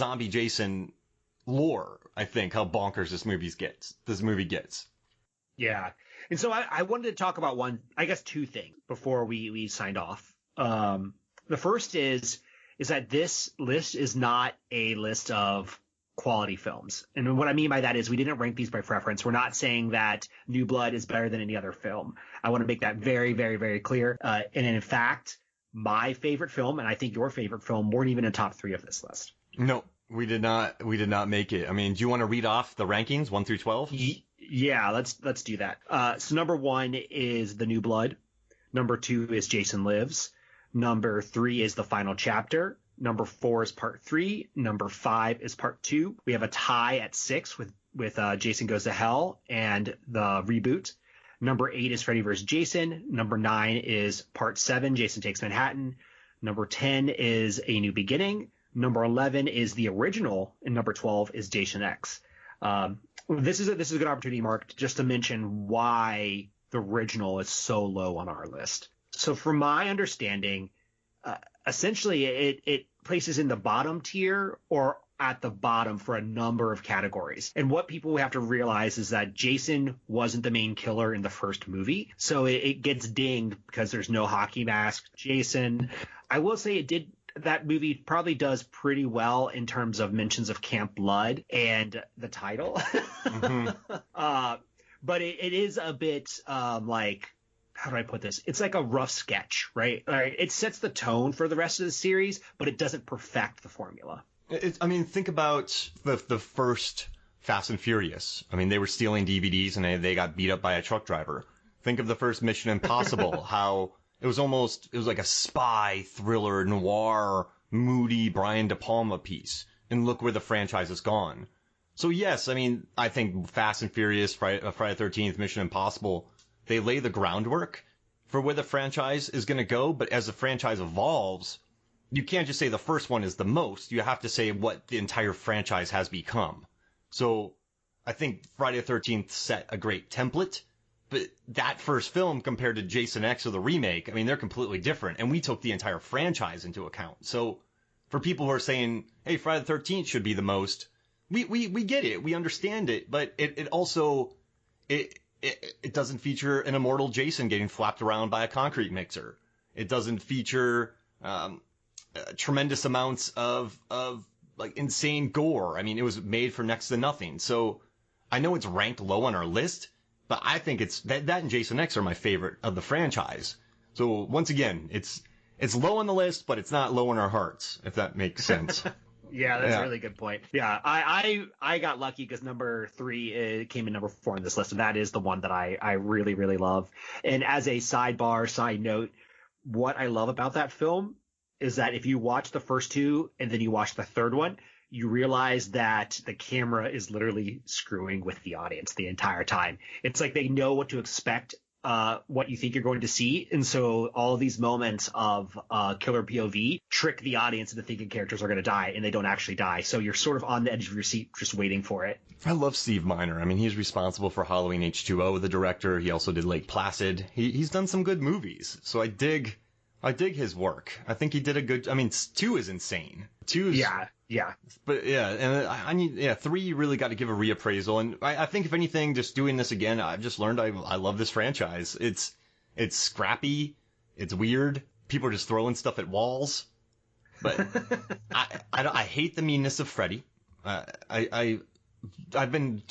zombie Jason lore, I think, how bonkers this movie gets. Yeah. And so I wanted to talk about two things before we signed off. The first is that this list is not a list of quality films. And what I mean by that is we didn't rank these by preference. We're not saying that New Blood is better than any other film. I want to make that very, very, very clear. And in fact, my favorite film, and I think your favorite film, weren't even in top 3 of this list. No, we did not make it. I mean, do you want to read off the rankings 1 through 12? Yeah, let's do that. So number 1 is The New Blood. Number 2 is Jason Lives. Number 3 is The Final Chapter. Number 4 is Part 3. Number 5 is Part 2. We have a tie at 6 with Jason Goes to Hell and the reboot. Number 8 is Freddy vs. Jason. Number 9 is Part 7, Jason Takes Manhattan. Number 10 is A New Beginning. Number 11 is the original, and number 12 is Jason X. This is a good opportunity, Mark, just to mention why the original is so low on our list. So from my understanding, essentially it places in the bottom tier or at the bottom for a number of categories. And what people have to realize is that Jason wasn't the main killer in the first movie. So it gets dinged because there's no hockey mask. Jason, I will say that movie probably does pretty well in terms of mentions of Camp Blood and the title. Mm-hmm. But it is a bit like, how do I put this? It's like a rough sketch, right? It sets the tone for the rest of the series, but it doesn't perfect the formula. Think about the first Fast and Furious. I mean, they were stealing DVDs and they got beat up by a truck driver. Think of the first Mission Impossible, how it was like a spy thriller, noir, moody Brian De Palma piece. And look where the franchise has gone. So yes, I think Fast and Furious, Friday the 13th, Mission Impossible, they lay the groundwork for where the franchise is going to go. But as the franchise evolves, you can't just say the first one is the most. You have to say what the entire franchise has become. So I think Friday the 13th set a great template, but that first film compared to Jason X or the remake, they're completely different. And we took the entire franchise into account. So for people who are saying, hey, Friday the 13th should be the most, we get it. We understand it. But it also, it doesn't feature an immortal Jason getting flapped around by a concrete mixer. It doesn't feature tremendous amounts of like insane gore. It was made for next to nothing. So I know it's ranked low on our list, but I think it's that and Jason X are my favorite of the franchise. So once again, it's low on the list, but it's not low in our hearts, if that makes sense. Yeah, that's a really good point. Yeah, I got lucky because number 3 came in number 4 on this list, and that is the one that I really, really love. And as a side note, what I love about that film is that if you watch the first 2 and then you watch the third one, you realize that the camera is literally screwing with the audience the entire time. It's like they know what to expect, what you think you're going to see. And so all of these moments of killer POV trick the audience into thinking characters are going to die, and they don't actually die. So you're sort of on the edge of your seat just waiting for it. I love Steve Miner. He's responsible for Halloween H2O, the director. He also did Lake Placid. He's done some good movies. So I dig his work. I think he did a good. 2 is insane. 2 is yeah. But yeah, and I need 3. You really got to give a reappraisal. And I think if anything, just doing this again, I've just learned I love this franchise. It's scrappy. It's weird. People are just throwing stuff at walls. But I hate the meanness of Freddy. I think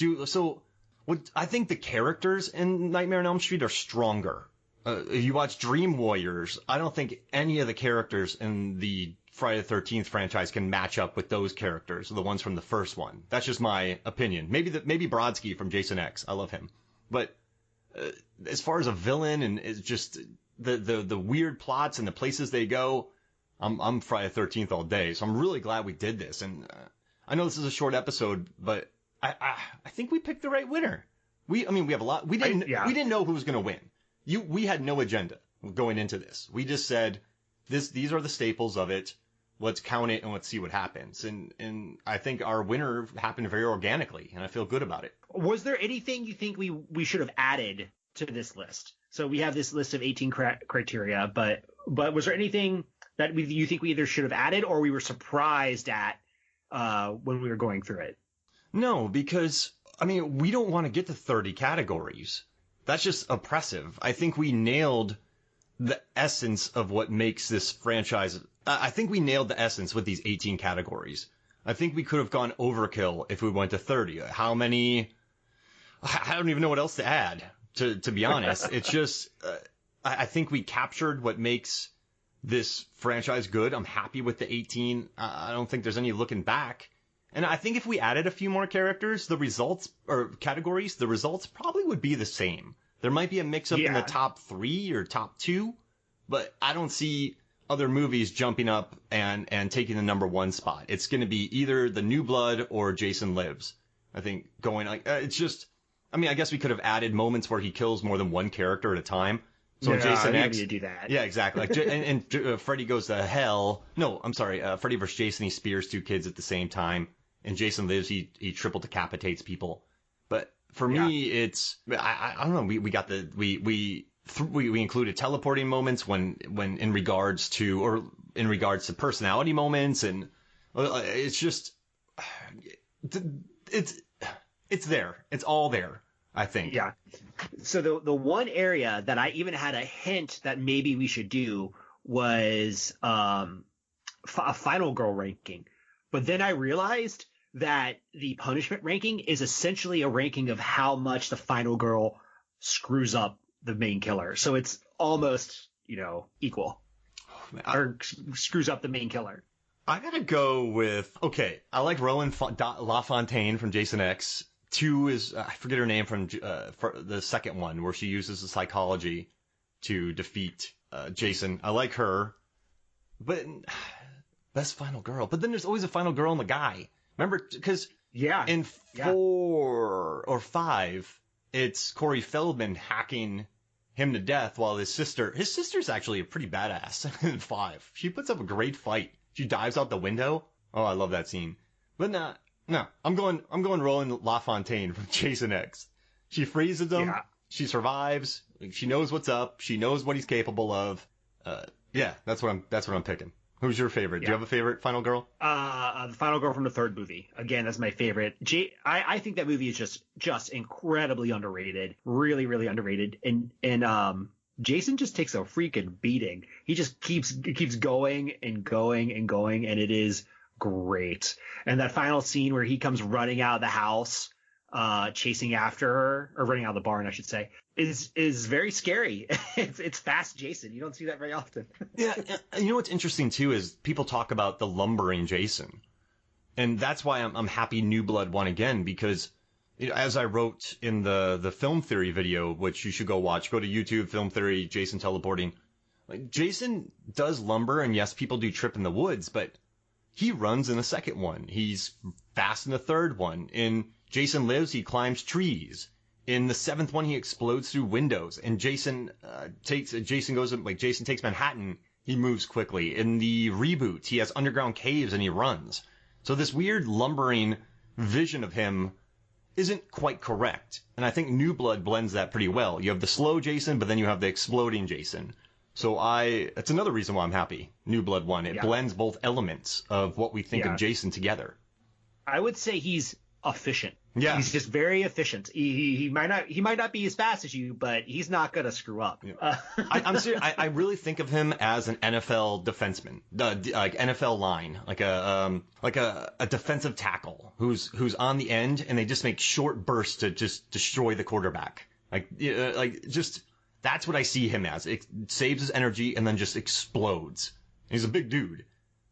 the characters in Nightmare on Elm Street are stronger. If you watch Dream Warriors, I don't think any of the characters in the Friday the 13th franchise can match up with those characters, the ones from the first one. That's just my opinion. Maybe Brodsky from Jason X. I love him. But as far as a villain and it's just the weird plots and the places they go, I'm Friday the 13th all day. So I'm really glad we did this. And I know this is a short episode, but I think we picked the right winner. We have a lot. We didn't know who was going to win. We had no agenda going into this. We just said, these are the staples of it. Let's count it and let's see what happens. And I think our winner happened very organically, and I feel good about it. Was there anything you think we should have added to this list? So we have this list of 18 criteria, but was there anything that you think we either should have added or we were surprised at when we were going through it. No, because, I mean, we don't want to get to 30 categories. That's just oppressive. I think we nailed the essence of what makes this franchise. I think we nailed the essence with these 18 categories. I think we could have gone overkill if we went to 30. How many? I don't even know what else to add, to be honest. It's just, I think we captured what makes this franchise good. I'm happy with the 18. I don't think there's any looking back. And I think if we added a few more characters, the results, or categories, the results probably would be the same. There might be a mix-up in the top 3 or top 2, but I don't see other movies jumping up and taking the number 1 spot. It's going to be either The New Blood or Jason Lives. I think going like, it's just, I mean, I guess we could have added moments where he kills more than one character at a time. So in Jason X, need to do that. Yeah, exactly. Like, and Freddy goes to hell. No, I'm sorry. Freddy vs. Jason, he spears 2 kids at the same time. And Jason Lives, he triple decapitates people. But for me, it's, I don't know. We got the, we included teleporting moments when in regards to personality moments, and it's just, it's there. It's all there, I think. Yeah. So the one area that I even had a hint that maybe we should do was a final girl ranking. But then I realized that the punishment ranking is essentially a ranking of how much the final girl screws up the main killer. So it's almost, equal. Or screws up the main killer. I gotta go with, okay, I like Rowan LaFontaine from Jason X. 2 is, I forget her name from the second one, where she uses the psychology to defeat Jason. I like her. But best final girl. But then there's always a final girl and the guy. Remember? Because in 4 or 5, it's Corey Feldman hacking him to death while his sister's actually a pretty badass in 5. She puts up a great fight. She dives out the window. Oh, I love that scene. But no, I'm going Roland LaFontaine from Jason X. She freezes him. Yeah. She survives. She knows what's up. She knows what he's capable of. That's what I'm picking. Who's your favorite? Yeah. Do you have a favorite final girl? The final girl from the 3rd movie. Again, that's my favorite. I think that movie is just incredibly underrated. Really, really underrated. And Jason just takes a freaking beating. He just keeps going and going and going, and it is great. And that final scene where he comes running out of the house, chasing after her, or running out of the barn, I should say, is very scary. It's fast Jason. You don't see that very often. Yeah, you know what's interesting too is people talk about the lumbering Jason, and that's why I'm happy New Blood won again, because as I wrote in the film theory video, which you should go watch, go to YouTube, film theory, Jason teleporting. Like, Jason does lumber, and yes, people do trip in the woods, but he runs in the second one. He's fast in the third one. In Jason Lives, he climbs trees. In the 7th one, he explodes through windows. And Jason takes Manhattan. He moves quickly. In the reboot, he has underground caves and he runs. So this weird lumbering vision of him isn't quite correct. And I think New Blood blends that pretty well. You have the slow Jason, but then you have the exploding Jason. So it's another reason why I'm happy New Blood won. It blends both elements of what we think of Jason together. I would say he's efficient. Yeah. He's just very efficient. He might not be as fast as you, but he's not going to screw up. Yeah. I'm serious. I really think of him as an NFL defenseman, like NFL line, like a defensive tackle who's on the end, and they just make short bursts to just destroy the quarterback. That's what I see him as. It saves his energy and then just explodes. He's a big dude.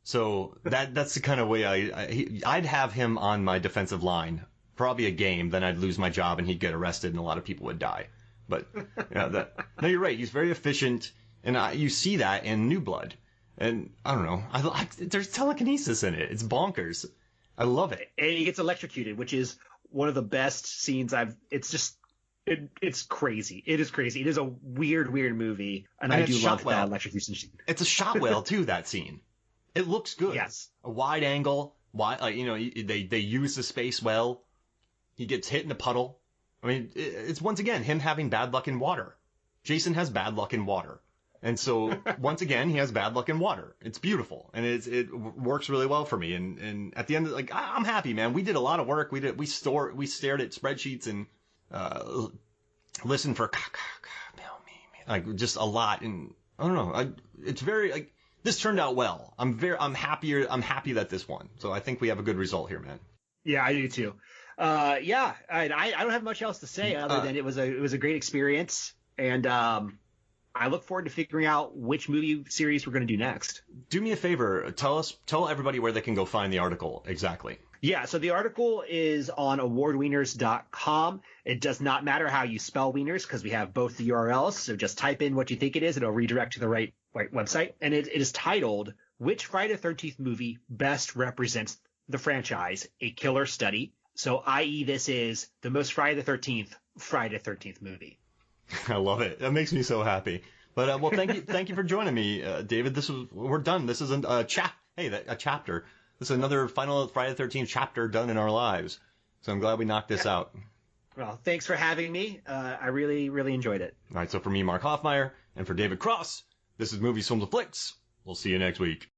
So that's the kind of way I'd have him on my defensive line. Probably a game, then I'd lose my job and he'd get arrested and a lot of people would die. But no, you're right. He's very efficient, and you see that in New Blood. And I don't know. There's telekinesis in it. It's bonkers. I love it. And he gets electrocuted, which is one of the best scenes it's crazy. It is crazy. It is a weird movie, and I do love that electrocution scene. It's a shot well too. That scene. It looks good. Yes. A wide angle. They use the space well. He gets hit in the puddle. I mean, it's once again him having bad luck in water. Jason has bad luck in water. And so once again, he has bad luck in water. It's beautiful, and it works really well for me. And at the end, like I'm happy, man. We did a lot of work. We stared at spreadsheets and listened for like just a lot. And I don't know. It's very like this turned out well. I'm happy that this won. So I think we have a good result here, man. Yeah, I do too. I don't have much else to say other than it was a great experience, and I look forward to figuring out which movie series we're going to do next. Do me a favor. Tell everybody where they can go find the article exactly. Yeah, so the article is on awardwieners.com. It does not matter how you spell wieners because we have both the URLs. So just type in what you think it is. It'll redirect to the right website. And it is titled, Which Friday the 13th Movie Best Represents the Franchise? A Killer Study. So, i.e., this is the most Friday the 13th movie. I love it. That makes me so happy. But well, thank you for joining me, David. We're done. This isn't a chapter. This is another final Friday the 13th chapter done in our lives. So I'm glad we knocked this out. Well, thanks for having me. I really, really enjoyed it. All right. So for me, Mark Hoffmeyer, and for David Cross, this is Movies, Films, and Flicks. We'll see you next week.